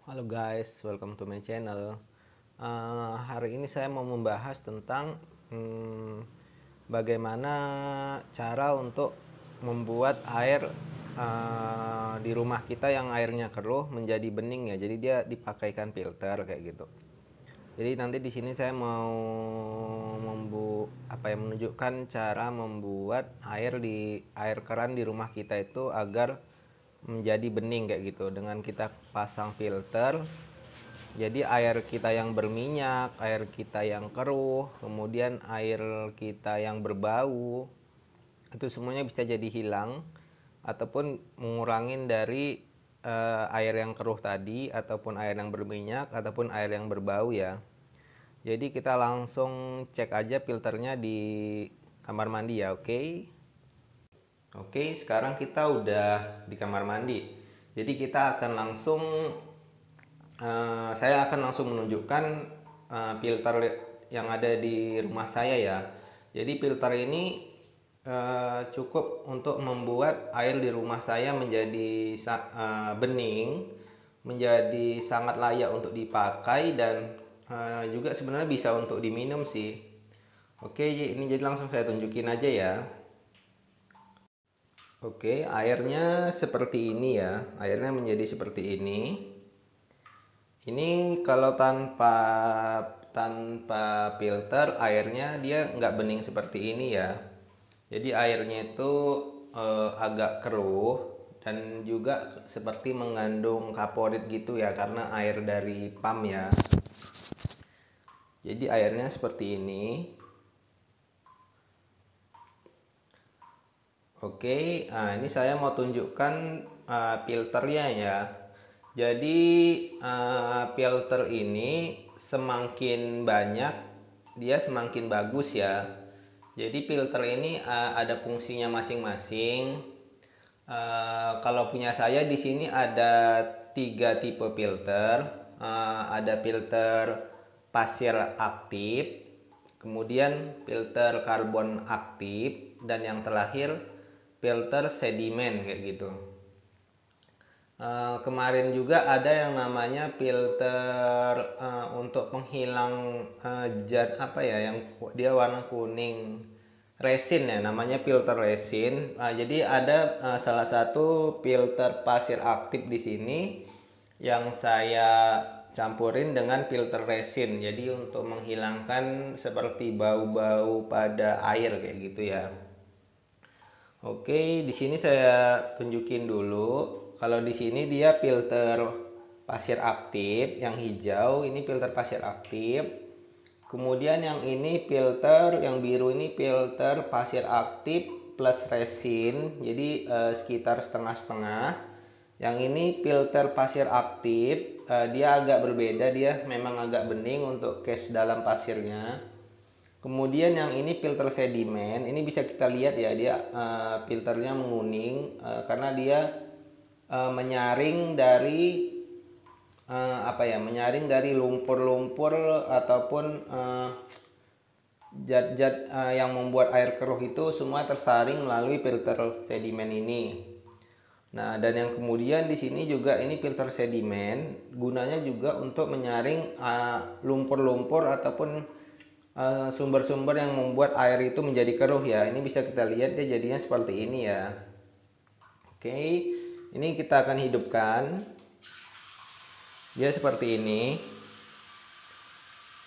Halo guys, welcome to my channel. Hari ini saya mau membahas tentang bagaimana cara untuk membuat air di rumah kita yang airnya keruh menjadi bening ya. Jadi dia dipakaikan filter kayak gitu. Jadi nanti di sini saya mau menunjukkan cara membuat air keran di rumah kita itu agar menjadi bening kayak gitu dengan kita pasang filter. Jadi air kita yang berminyak, air kita yang keruh, kemudian air kita yang berbau, itu semuanya bisa jadi hilang ataupun mengurangin dari air yang keruh tadi ataupun air yang berminyak ataupun air yang berbau ya. Jadi kita langsung cek aja filternya di kamar mandi ya, oke? Oke, sekarang kita udah di kamar mandi. Jadi kita akan langsung saya akan langsung menunjukkan filter yang ada di rumah saya ya. Jadi filter ini cukup untuk membuat air di rumah saya menjadi bening, menjadi sangat layak untuk dipakai dan juga sebenarnya bisa untuk diminum sih. Oke, ini jadi langsung saya tunjukin aja ya. Oke, airnya seperti ini ya. Airnya menjadi seperti ini. Ini kalau tanpa filter airnya dia nggak bening seperti ini ya. Jadi airnya itu agak keruh dan juga seperti mengandung kaporit gitu ya karena air dari pam ya. Jadi airnya seperti ini. Oke, nah ini saya mau tunjukkan filternya ya. Jadi filter ini semakin banyak dia semakin bagus ya. Jadi filter ini ada fungsinya masing-masing. Kalau punya saya di sini ada 3 tipe filter. Ada filter pasir aktif, kemudian filter karbon aktif, dan yang terakhir filter sedimen kayak gitu. Kemarin juga ada yang namanya filter untuk penghilang zat apa ya yang dia warna kuning, resin ya, namanya filter resin. Jadi ada salah satu filter pasir aktif di sini yang saya campurin dengan filter resin. Jadi untuk menghilangkan seperti bau-bau pada air kayak gitu ya. Oke, di sini saya tunjukin dulu. Kalau di sini dia filter pasir aktif yang hijau, ini filter pasir aktif. Kemudian yang ini filter yang biru ini filter pasir aktif plus resin. Jadi sekitar setengah-setengah. Yang ini filter pasir aktif, dia agak berbeda, dia memang agak bening untuk case dalam pasirnya. Kemudian yang ini filter sedimen, ini bisa kita lihat ya dia filternya menguning karena dia menyaring dari menyaring dari lumpur-lumpur ataupun zat-zat yang membuat air keruh itu semua tersaring melalui filter sedimen ini. Nah, dan yang kemudian di sini juga ini filter sedimen gunanya juga untuk menyaring lumpur-lumpur ataupun sumber-sumber yang membuat air itu menjadi keruh ya. Ini bisa kita lihat dia jadinya seperti ini ya. Oke, ini kita akan hidupkan. Dia seperti ini.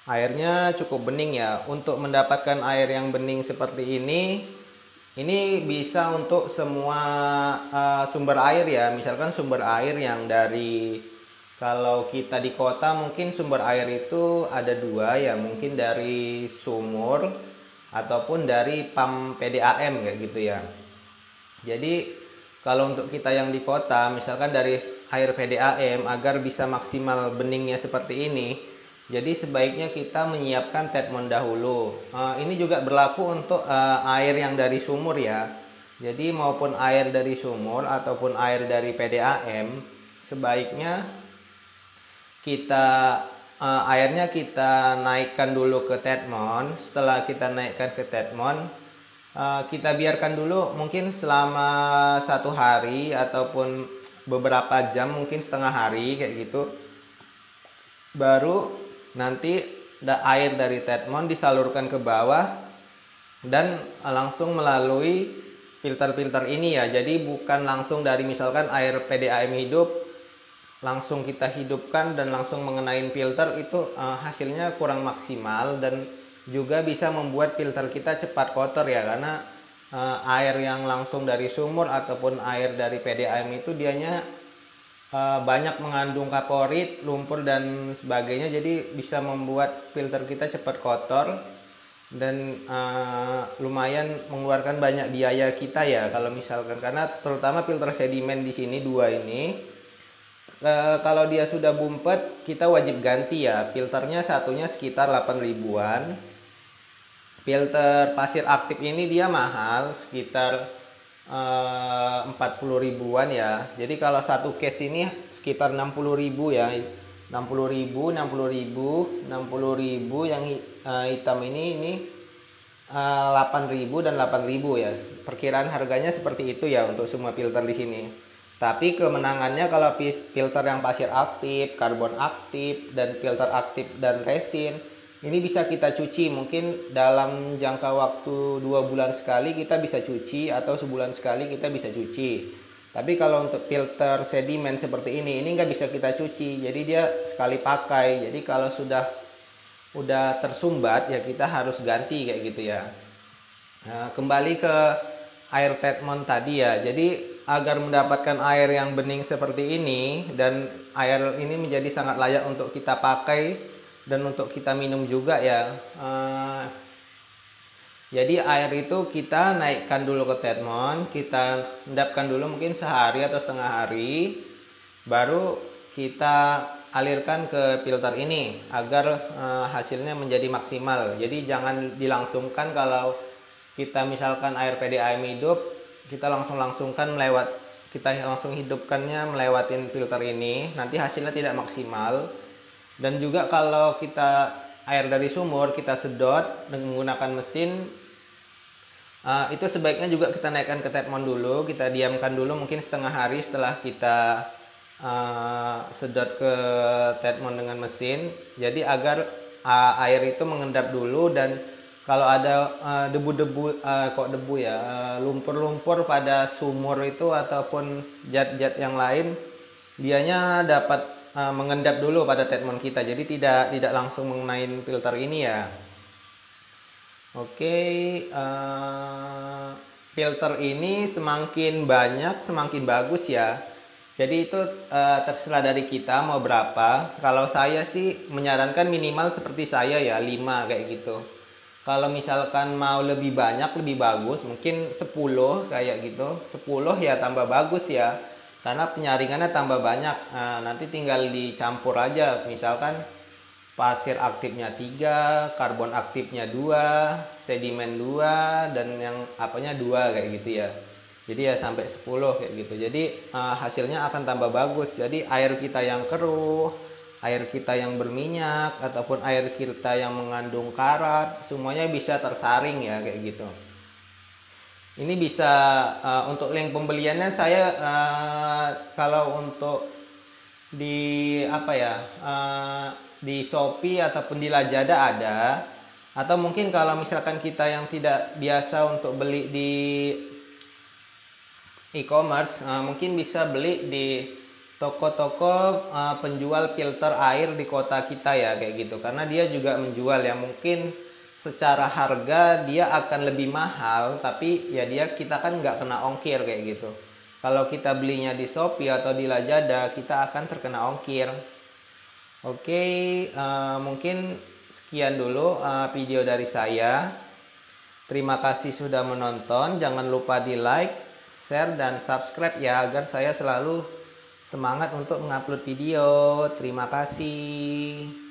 Airnya cukup bening ya. Untuk mendapatkan air yang bening seperti ini bisa untuk semua sumber air ya. Misalkan sumber air yang dari, kalau kita di kota mungkin sumber air itu ada 2 ya, mungkin dari sumur ataupun dari pam PDAM kayak gitu ya. Jadi kalau untuk kita yang di kota, misalkan dari air PDAM agar bisa maksimal beningnya seperti ini, jadi sebaiknya kita menyiapkan tetmon dahulu. Ini juga berlaku untuk air yang dari sumur ya. Jadi maupun air dari sumur ataupun air dari PDAM, sebaiknya airnya kita naikkan dulu ke tetmon. Setelah kita naikkan ke tetmon, kita biarkan dulu mungkin selama 1 hari ataupun beberapa jam, mungkin setengah hari kayak gitu. baru nanti air dari treatment disalurkan ke bawah dan langsung melalui filter-filter ini ya. Jadi bukan langsung dari misalkan air PDAM hidup langsung kita hidupkan dan langsung mengenai filter, itu hasilnya kurang maksimal dan juga bisa membuat filter kita cepat kotor ya, karena air yang langsung dari sumur ataupun air dari PDAM itu dianya banyak mengandung kaporit, lumpur dan sebagainya, jadi bisa membuat filter kita cepat kotor dan lumayan mengeluarkan banyak biaya kita ya kalau misalkan, karena terutama filter sedimen di sini dua ini kalau dia sudah bumpet kita wajib ganti ya. Filternya satunya sekitar 8 ribuan. Filter pasir aktif ini dia mahal sekitar 40 ribuan ya. Jadi kalau satu case ini sekitar 60 ribu ya. 60 ribu, 60 ribu, 60 ribu, yang hitam ini 8 ribu dan 8 ribu ya. Perkiraan harganya seperti itu ya untuk semua filter di sini. Tapi kemenangannya kalau filter yang pasir aktif, karbon aktif, dan filter aktif dan resin, ini bisa kita cuci mungkin dalam jangka waktu 2 bulan sekali kita bisa cuci, atau sebulan sekali kita bisa cuci. Tapi kalau untuk filter sedimen seperti ini nggak bisa kita cuci, jadi dia sekali pakai. Jadi kalau sudah tersumbat ya kita harus ganti kayak gitu ya. Nah, kembali ke air treatment tadi ya. Jadi agar mendapatkan air yang bening seperti ini, dan air ini menjadi sangat layak untuk kita pakai dan untuk kita minum juga ya. Jadi air itu kita naikkan dulu ke treatment, kita endapkan dulu mungkin sehari atau setengah hari, baru kita alirkan ke filter ini agar hasilnya menjadi maksimal. Jadi jangan dilangsungkan. Kalau kita misalkan air PDAM hidup, kita langsungkan kita langsung hidupkannya melewatin filter ini, nanti hasilnya tidak maksimal. Dan juga kalau kita air dari sumur kita sedot dengan menggunakan mesin, itu sebaiknya juga kita naikkan ke treatment dulu, kita diamkan dulu mungkin setengah hari setelah kita sedot ke treatment dengan mesin. Jadi agar air itu mengendap dulu, dan kalau ada debu-debu, lumpur-lumpur pada sumur itu ataupun zat-zat yang lain, dianya dapat mengendap dulu pada treatment kita. Jadi tidak langsung mengenai filter ini ya. Oke, filter ini semakin banyak semakin bagus ya. Jadi itu terserah dari kita mau berapa. Kalau saya sih menyarankan minimal seperti saya ya 5 kayak gitu. Kalau misalkan mau lebih banyak lebih bagus, mungkin 10 kayak gitu. 10 ya tambah bagus ya, karena penyaringannya tambah banyak. Nanti tinggal dicampur aja, misalkan pasir aktifnya 3, karbon aktifnya 2, sedimen 2, dan yang apanya 2 kayak gitu ya. Jadi ya sampai 10 kayak gitu. Jadi hasilnya akan tambah bagus. Jadi air kita yang keruh, air kita yang berminyak, ataupun air kita yang mengandung karat, semuanya bisa tersaring ya kayak gitu. Ini bisa untuk link pembeliannya saya kalau untuk di di Shopee ataupun di Lazada ada, atau mungkin kalau misalkan kita yang tidak biasa untuk beli di e-commerce, mungkin bisa beli di toko-toko penjual filter air di kota kita ya kayak gitu, karena dia juga menjual ya. Mungkin secara harga dia akan lebih mahal, tapi ya kita kan nggak kena ongkir kayak gitu. Kalau kita belinya di Shopee atau di Lazada, kita akan terkena ongkir. Oke, mungkin sekian dulu video dari saya. Terima kasih sudah menonton. Jangan lupa di like, share, dan subscribe ya, agar saya selalu semangat untuk mengupload video. Terima kasih.